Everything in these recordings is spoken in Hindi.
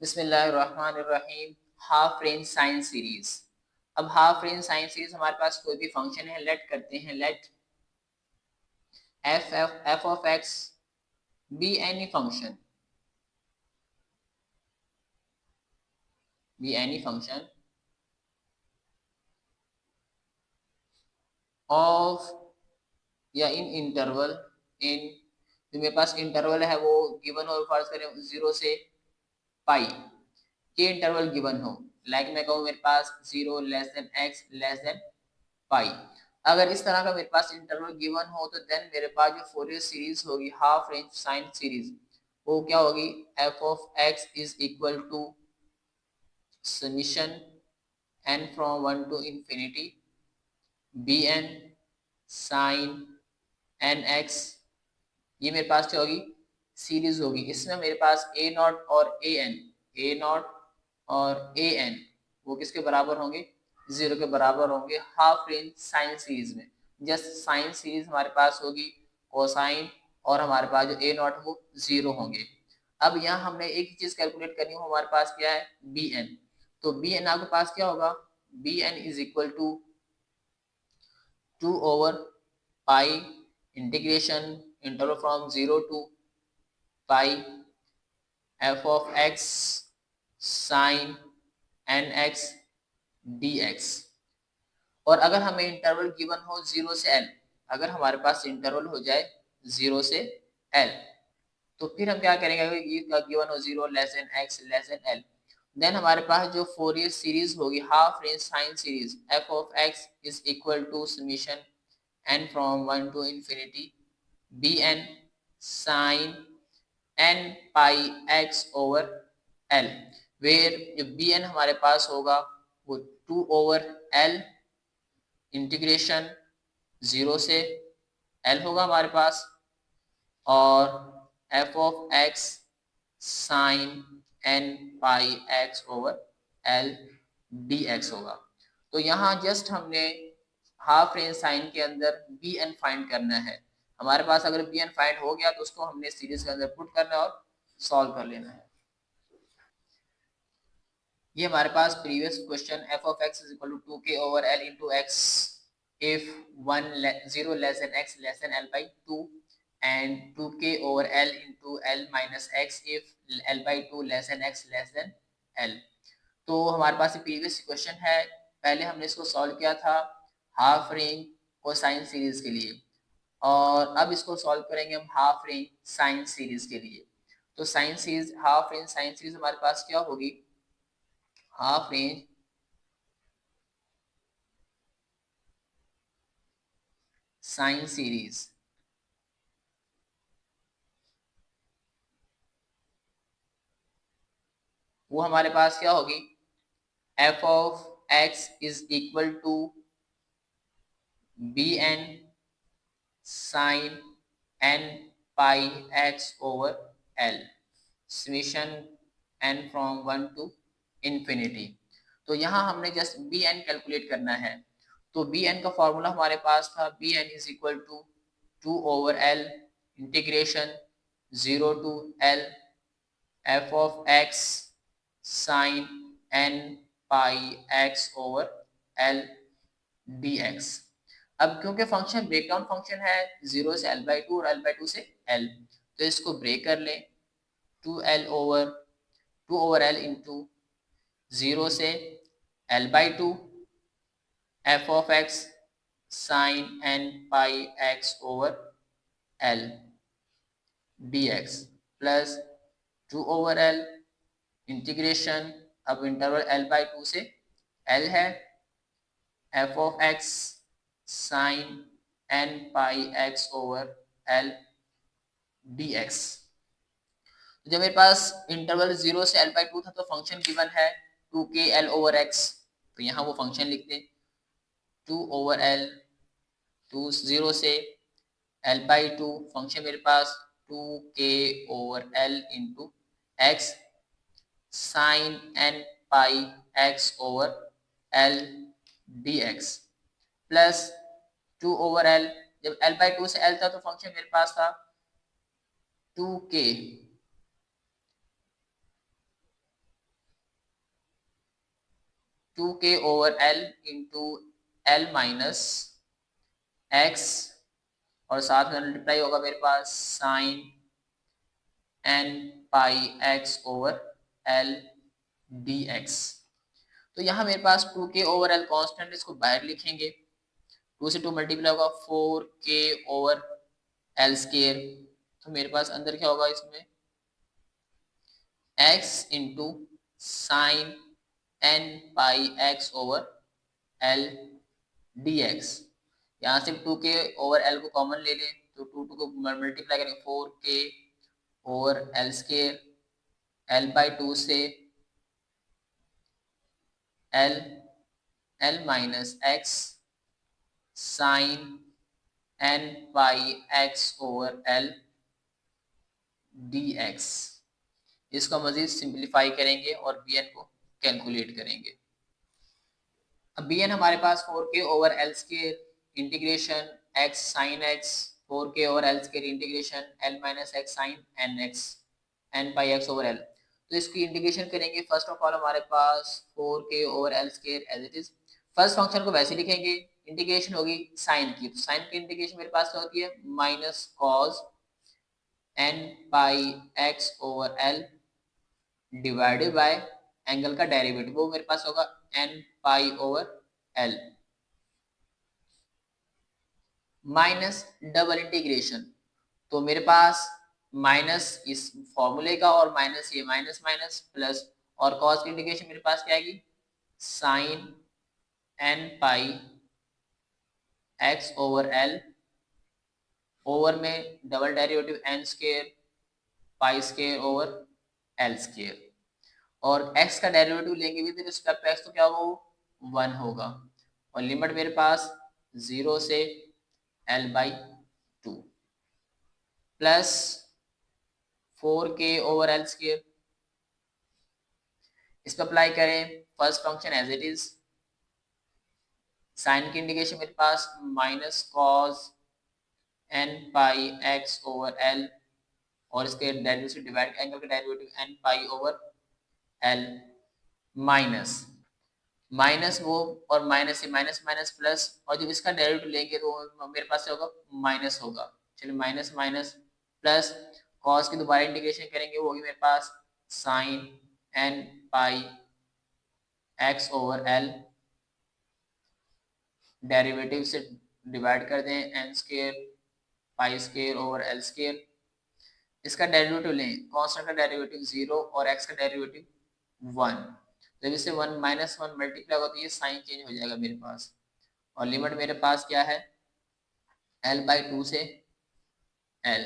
बिस्मिल्लाहिर्रहमानिर्रहीम। Half range sine series. अब हाफ रेंज साइन सीरीज हमारे पास कोई भी फंक्शन है, लेट करते हैं, let f of x be any function, be any function of या इन इंटरवल, इन जो मेरे पास इंटरवल है वो गिवन हो, फर्ज करें 0 से पाई, ये इंटरवल गिवन हो। लाइक मैं कहूँ मेरे पास 0 less than x less than pi. अगर इस तरह का मेरे पास इंटरवल गिवन हो तो देन मेरे पास जो फोरियर सीरीज होगी हाफ रेंज साइन सीरीज, वो क्या होगी, f of x is equal to summation n from 1 to infinity b n sine n x. ये मेरे पास क्या होगी, सीरीज होगी। इसमें मेरे पास ए नॉट और ए नॉट और ए एन वो किसके बराबर होंगे, 0 के बराबर होंगे हाफ रेंज साइन सीरीज में। जस्ट साइन सीरीज हमारे पास होगी कोसाइन, और हमारे पास जो ए नॉट वो 0 होंगे। अब यहाँ हमने एक ही चीज कैलकुलेट करनी हो, हमारे पास क्या है, बी एन। तो बी एन आपके पास क्या होगा, b n is equal to 2 over pi integration interval from 0 to pi f of x sine n x d x. और अगर हमें इंटरवल गिवन हो 0 से एल, अगर हमारे पास इंटरवल हो जाए 0 से एल, तो फिर हम क्या करेंगे, ये गिवन हो 0 less than x less than l, then हमारे पास जो फोरियर सीरीज होगी half range sine series f of x is equal to summation n from 1 to infinity b n sine n pi x over l, where जो बी एन हमारे पास होगा वो 2 ओवर एल इंटीग्रेशन 0 से एल होगा हमारे पास, और f of x sine n pi x over l d x होगा। तो यहाँ जस्ट हमने हाफ रेंज साइन के अंदर बी एन फाइंड करना है। हमारे पास अगर बी एन फाइंड हो गया तो उसको हमने सीरीज के अंदर पुट करना है और सॉल्व कर लेना है। ये हमारे पास previous question f of x is equal to 2k over l into x if 0 less than x less than l by 2 and 2k over l into l minus x if l by 2 less than x less than l। तो हमारे पास प्रीवियस क्वेश्चन है, पहले हमने इसको सॉल्व किया था हाफ रेंज कोसाइन सीरीज के लिए, और अब इसको सॉल्व करेंगे हम हाफ रेंज साइन सीरीज के लिए। तो sine series, half range sine series हमारे पास क्या होगी, हाफ रेंज साइन सीरीज, वो हमारे पास क्या होगी, f of x is equal to b n sine n pi x over l summation n from 1 to infinity. तो यहाँ हमने जस्ट बी एन कैलकुलेट करना है। तो बी एन का फॉर्मूला हमारे पास था b n is equal to 2 over l integration 0 to l f of x sine n pi x over l d x. अब क्योंकि फंक्शन ब्रेकडाउन फंक्शन है 0 से एल बाई टू और एल बाई टू से एल, तो इसको ब्रेक कर लें, 2 ओवर एल इंटू 0 से l by two f of x sine n pi x over l d x plus 2 over l integration, अब इंटरवल एल बाई टू से एल है, f of x sine n pi x over l d x. जब मेरे पास इंटरवल 0 से एल बाई टू था तो फंक्शन गिवन है 2k एल ओवर एक्स, तो यहाँ वो फंक्शन लिख दें 2 ओवर एल, 0 से एल बाई टू, फंक्शन मेरे पास 2k over l into x sine n pi x over l d x plus 2 over l, जब एल बाई टू से एल था तो फंक्शन मेरे पास था 2k 2k over l into l minus x, और साथ में मल्टीप्लाई होगा मेरे पास sine n pi x over l d x. तो यहाँ मेरे पास 2k ओवर एल कॉन्स्टेंट, इसको बाहर लिखेंगे, 2 से 2 मल्टीप्लाई होगा 4k ओवर एल स्केयर। तो मेरे पास अंदर क्या होगा इसमें x into sine n pi x over l d x. यहाँ से 2k ओवर एल को कॉमन ले लें तो 2 को मल्टीप्लाई करेंगे 4k over l square, l by 2 से l, l minus x sine n pi x over l d x. इसको मजीद सिंप्लीफाई करेंगे और बी एन को कैलकुलेट करेंगे। अब बी एन हमारे पास 4k over l square integration x sine x, 4k over l square integration l minus x sine n x n pi x over l. तो इसकी इंटीग्रेशन करेंगे। फर्स्ट ऑफ ऑल हमारे पास 4k over l square as it is, first function को वैसे लिखेंगे, इंटीग्रेशन होगी साइन की, तो साइन की इंटीग्रेशन मेरे पास क्या होती है minus cos n pi x over l divided by angle का डेरिवेटिव, वो मेरे पास होगा n pi over l minus double integration. तो मेरे पास माइनस इस फॉर्मूले का और माइनस ये माइनस माइनस प्लस, और कॉस की इंटीग्रेशन मेरे पास क्या आएगी sine n pi x over l, over में double derivative n square pi square over l square, और x का डेरिवेटिव लेंगे विद रिस्पेक्ट टू x तो क्या होगा 1 होगा, और लिमिट मेरे पास 0 से l by 2 plus 4k over l square. इस पर अप्लाई करें first function as it is, sine की इंडिकेशन मेरे पास minus cos n pi x over l, और इसके डेरिवेटिव से डिवाइड एंगल का derivative n pi over l minus minus वो और माइनस से माइनस माइनस प्लस, और जब इसका डेरिवेटिव लेंगे तो मेरे पास क्या होगा माइनस होगा। चलिए माइनस माइनस प्लस, कॉस की दोबारा इंटीग्रेशन करेंगे वो होगी मेरे पास sine n pi x over l, derivative से डिवाइड कर दें n square pi square over l square. इसका डेरिवेटिव लें, कांस्टेंट का डेरिवेटिव 0 और x का डेरिवेटिव 1, जब इससे 1 माइनस 1 मल्टीप्लाई होगा तो ये साइन चेंज हो जाएगा मेरे पास, और लिमिट मेरे पास क्या है l बाई 2 से l।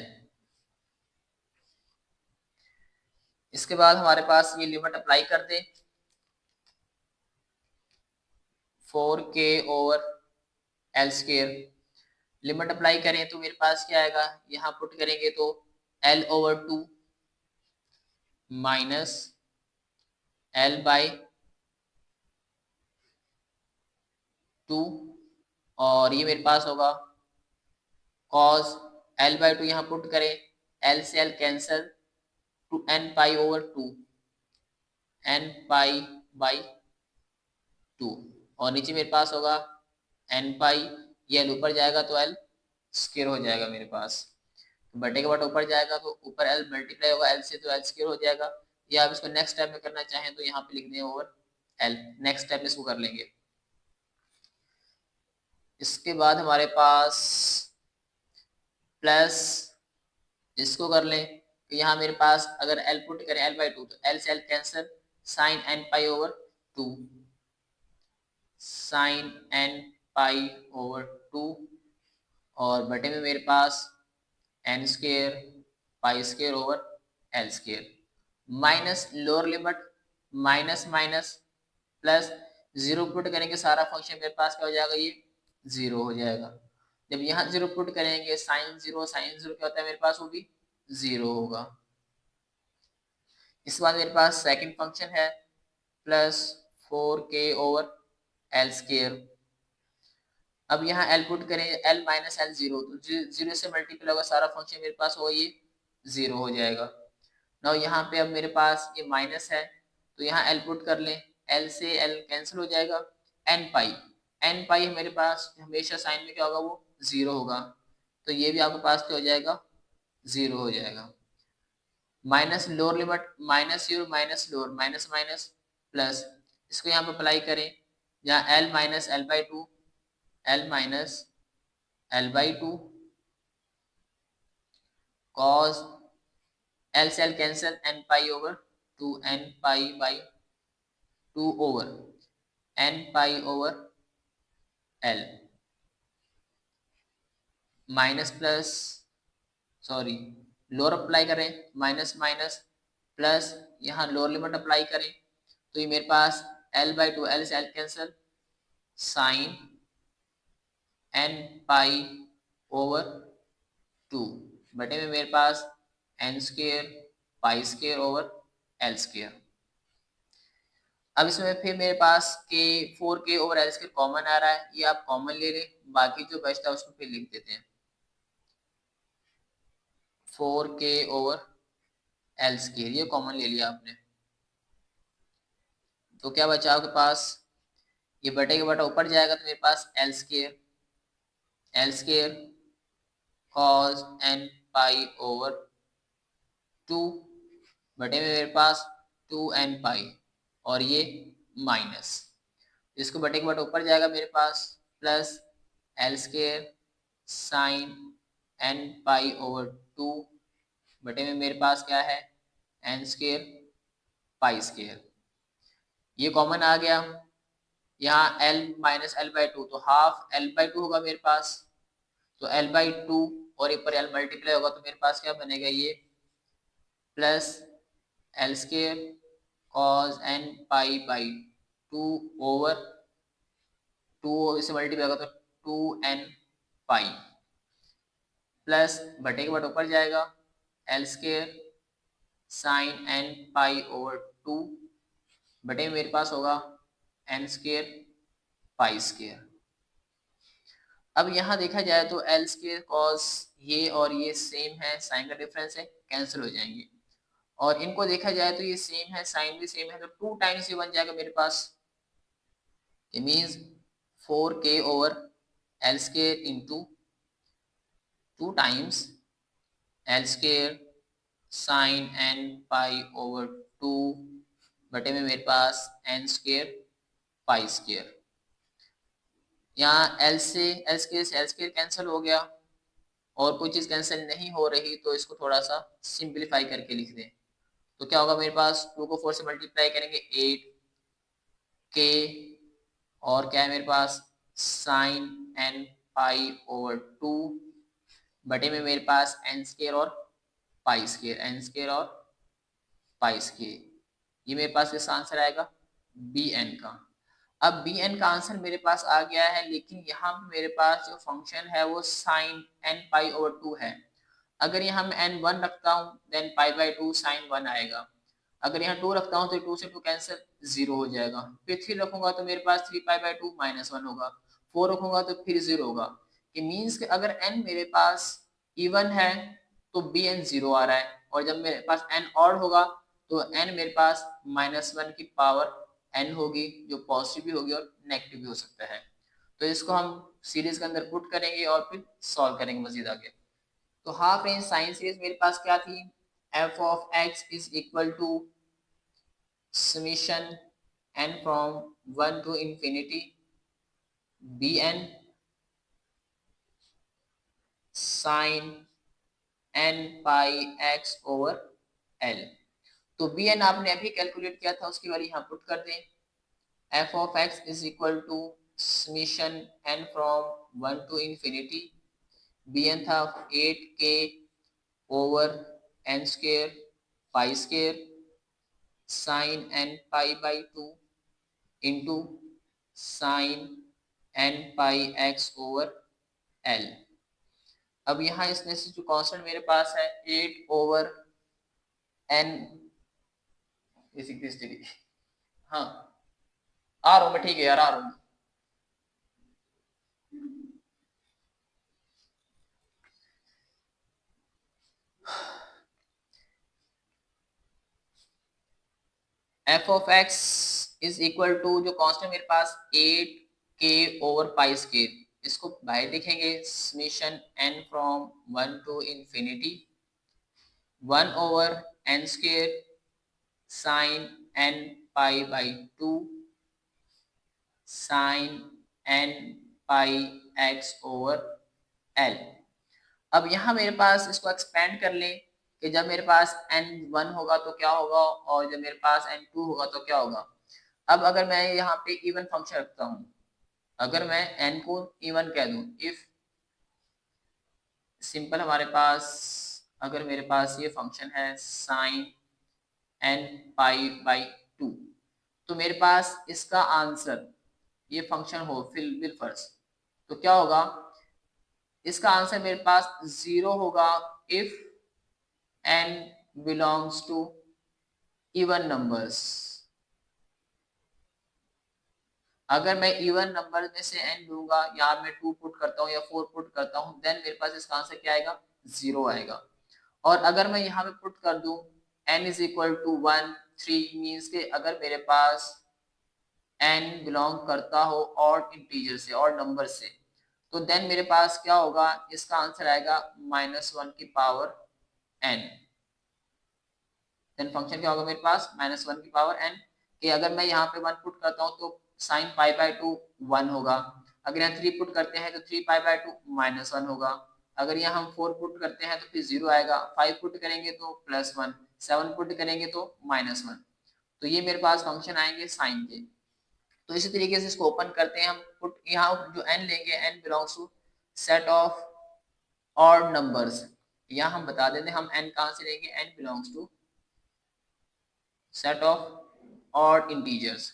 इसके बाद हमारे पास ये लिमिट अप्लाई कर दें 4k over l square, limit apply करें तो मेरे पास क्या आएगा, यहाँ पुट करेंगे तो l over 2 minus l by 2, और ये मेरे पास होगा cos l बाई 2, यहाँ पुट करें l से l cancel two n pi over 2 n pi by 2, और नीचे मेरे पास होगा n पाई, ये l ऊपर जाएगा तो l स्क्वायर हो जाएगा मेरे पास, तो बटे के बट ऊपर जाएगा तो ऊपर l मल्टीप्लाई होगा l से तो l स्क्वायर हो जाएगा। या आप इसको नेक्स्ट स्टेप में करना चाहें तो यहाँ पे लिख दें ओवर l, नेक्स्ट स्टेप में इसको कर लेंगे। इसके बाद हमारे पास प्लस इसको कर लें तो यहाँ मेरे पास अगर l पुट करें l बाई 2 तो l से l cancel, sine n pi over 2 sine n pi over 2, और बटे में मेरे पास n square pi square over l square, minus lower limit minus minus plus 0 put करेंगे सारा फंक्शन मेरे पास क्या हो जाएगा ये 0 हो जाएगा। जब यहाँ 0 पुट करेंगे साइन 0 क्या होता है मेरे पास वो भी 0 होगा। इसके बाद मेरे पास सेकंड फंक्शन है plus 4k over L square. अब यहाँ एल पुट करें एल माइनस एल 0, तो 0 से मल्टीप्लाई होगा सारा फंक्शन मेरे पास होगा ये 0 हो जाएगा। नाउ यहाँ पे अब मेरे पास ये माइनस है तो यहाँ एल पुट कर लें एल से एल कैंसिल हो जाएगा, एन पाई मेरे पास हमेशा साइन में क्या होगा, वो 0 होगा, तो ये भी आपके पास क्या हो जाएगा, 0 हो जाएगा। Minus lower limit, minus your minus lower, minus minus plus, इसको यहाँ पे अप्लाई करें, जहाँ l minus l by two, l minus l by two cos l से l cancel, n pi over two, n pi by two over n pi over l, minus plus, sorry lower apply करें, माइनस माइनस प्लस, यहाँ लोअर लिमिट अप्लाई करें, तो ये मेरे पास एल बाई टू, एल से l cancel, sine n pi over two बटे में मेरे पास n square pi square over l square. अब इसमें फिर मेरे पास के 4k over l square common आ रहा है, ये आप कॉमन ले लें, बाकी जो बचता है उसको फिर लिख देते हैं, 4k ओवर एल स्केयर, ये कॉमन ले लिया आपने, तो क्या बचा आपके पास, ये बटे के बटा ऊपर जाएगा तो मेरे पास l square cos n pi over two बटे में मेरे पास 2n पाई और ये माइनस, इसको बटे के बटा ऊपर जाएगा मेरे पास plus l square sine n pi over two बटे में मेरे पास क्या है, एन स्केयर पाई स्केयर, ये कॉमन आ गया, यहाँ l minus l by two, तो हाफ एल बाई टू होगा मेरे पास, तो एल बाई टू और ऊपर एल मल्टीप्लाई होगा तो मेरे पास क्या बनेगा, ये plus l square cos n pi by two over two, इसे मल्टीप्लाई होगा तो 2n पाई प्लस बटे के बट ऊपर जाएगा l square sine n pi over two बटे में मेरे पास होगा एन स्केयर पाई स्केयर। अब यहाँ देखा जाए तो एल स्केयर कॉस ये और ये सेम है, साइन का डिफरेंस है, कैंसिल हो जाएंगे, और इनको देखा जाए तो ये सेम है, साइन भी सेम है, तो 2 टाइम्स ये बन जाएगा मेरे पास, it means 4k over L square into 2 times L square sin n pi over 2 बटे में मेरे पास n स्क्वायर पाई स्क्वायर, यहाँ L से L स्क्वायर कैंसिल हो गया और कोई चीज़ कैंसिल नहीं हो रही तो इसको थोड़ा सा सिंप्लीफाई करके लिख दें, तो क्या होगा मेरे पास 2 को 4 से मल्टीप्लाई करेंगे 8k और क्या है मेरे पास sine n pi over two बटे में मेरे पास एन स्केयर और पाई स्केयर, एन स्केयर और पाई स्केयर, ये मेरे पास इसका आंसर आएगा बी एन का। अब बी एन का आंसर मेरे पास आ गया है, लेकिन यहाँ पे मेरे पास जो फंक्शन है वो sine n pi over two है, अगर यहाँ मैं एन वन रखता हूँ then pi by two sine one आएगा, अगर यहाँ 2 रखता हूँ तो 2 से 2 कैंसिल 0 हो जाएगा, फिर 3 रखूंगा तो मेरे पास 3 पाई बाई टू माइनस 1 होगा, 4 रखूंगा तो फिर 0 होगा, कि मीन्स कि अगर n मेरे पास इवन है तो बी एन 0 आ रहा है, और जब मेरे पास n ऑड होगा तो n मेरे पास -1 की पावर n होगी, जो पॉजिटिव भी होगी और नेगेटिव भी हो सकता है, तो इसको हम सीरीज के अंदर पुट करेंगे और फिर सॉल्व करेंगे मजीद आगे। तो हाफ रेंज साइन सीरीज मेरे पास क्या थी, f of x is equal to summation n from 1 to infinity bn sin n pi x over l, तो bn आपने अभी कैलकुलेट किया था उसकी वैल्यू यहाँ पुट कर दें, f of x is equal to summation n from 1 to infinity, bn था 8k over n square pi square sin n pi by 2 into sin n pi x over l। अब यहाँ इसमें से जो कांस्टेंट मेरे पास है 8 ओवर n बेसिकली, हाँ आ रहा हूँ मैं, ठीक है यार आ रहा हूँ, f of x is equal to जो कांस्टेंट मेरे पास 8k/π², इसको बाहर लिखेंगे summation n from 1 to infinity 1/n² sin n π/2 sin n πx/L। अब यहाँ मेरे पास इसको एक्सपेंड कर लें कि जब मेरे पास n1 होगा तो क्या होगा और जब मेरे पास n2 होगा तो क्या होगा। अब अगर मैं यहाँ पे इवन फंक्शन रखता हूँ, अगर मैं n को इवन कह दूं, इफ सिंपल हमारे पास अगर मेरे पास ये फंक्शन है sin n π/2, तो मेरे पास इसका आंसर ये फंक्शन हो विल फर्स्ट, तो क्या होगा, इसका आंसर मेरे पास 0 होगा if n belongs to even numbers. अगर मैं इवन नंबर में से n लूंगा, यहाँ मैं 2 पुट करता हूँ या 4 पुट करता हूँ, देन मेरे पास इसका आंसर क्या आएगा, 0 आएगा। और अगर मैं यहाँ पे पुट कर दूं n is equal to 1 3 means के अगर मेरे पास n बिलोंग करता हो और इंटीजर से और नंबर से, तो देन मेरे पास क्या होगा, इसका आंसर आएगा -1 की पावर n। देन फंक्शन क्या होगा मेरे पास, -1 की पावर n, कि अगर मैं यहाँ पे 1 पुट करता हूँ तो sin π/2 1 होगा, अगर यहाँ 3 पुट करते हैं तो 3π/2 -1 होगा, अगर यहाँ हम 4 पुट करते हैं तो फिर 0 आएगा, 5 पुट करेंगे तो +1, 7 पुट करेंगे तो -1। तो ये मेरे पास फंक्शन आएंगे साइन के। तो इसी तरीके से इसको ओपन करते हैं हम, पुट यहाँ जो n लेंगे n belongs to set of odd numbers, यहाँ हम बता देते हैं हम n कहाँ से लेंगे, n belongs to set of odd integers।